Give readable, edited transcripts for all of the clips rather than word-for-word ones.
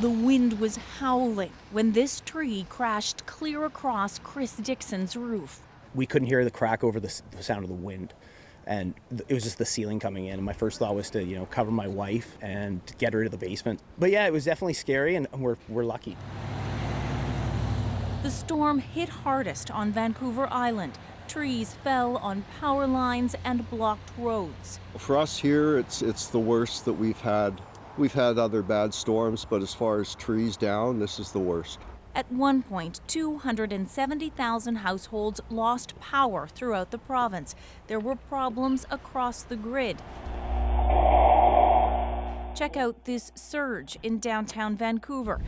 The wind was howling when this tree crashed clear across Chris Dixon's roof. We couldn't hear the crack over the sound of the wind. And it was just the ceiling coming in. And my first thought was to, cover my wife and get her to the basement. But yeah, it was definitely scary, and we're lucky. The storm hit hardest on Vancouver Island. Trees fell on power lines and blocked roads. For us here, it's the worst that we've had. We've had other bad storms, but as far as trees down, this is the worst. At one point, 270,000 households lost power throughout the province. There were problems across the grid. Check out this surge in downtown Vancouver.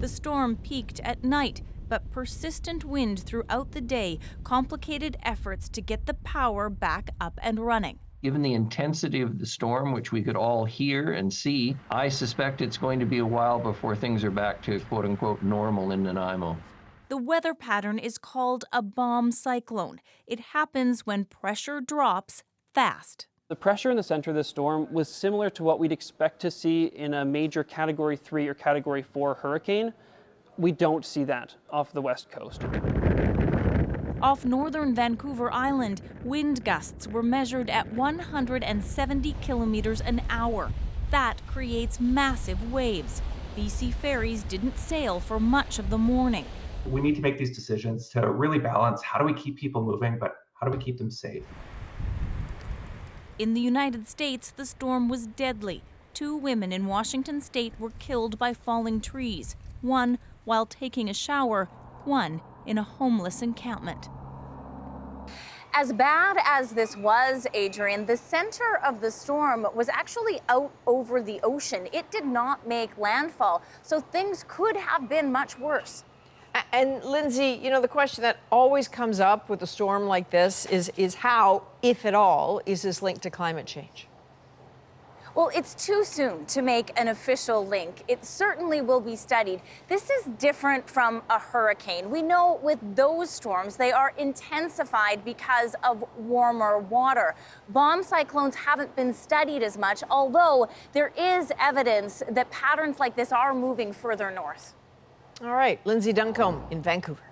The storm peaked at night, but persistent wind throughout the day complicated efforts to get the power back up and running. Given the intensity of the storm, which we could all hear and see, I suspect it's going to be a while before things are back to quote-unquote normal in Nanaimo. The weather pattern is called a bomb cyclone. It happens when pressure drops fast. The pressure in the center of the storm was similar to what we'd expect to see in a major Category 3 or Category 4 hurricane. We don't see that off the west coast. Off northern Vancouver Island, wind gusts were measured at 170 kilometers an hour. That creates massive waves. BC ferries didn't sail for much of the morning. We need to make these decisions to really balance how do we keep people moving, but how do we keep them safe? In the United States, the storm was deadly. 2 women in Washington state were killed by falling trees. One while taking a shower, one in a homeless encampment. As bad as this was, Adrienne, the center of the storm was actually out over the ocean. It did not make landfall, so things could have been much worse. And Lindsay, the question that always comes up with a storm like this is how, if at all, is this linked to climate change? Well, it's too soon to make an official link. It certainly will be studied. This is different from a hurricane. We know with those storms, they are intensified because of warmer water. Bomb cyclones haven't been studied as much, although there is evidence that patterns like this are moving further north. All right, Lindsay Duncombe in Vancouver.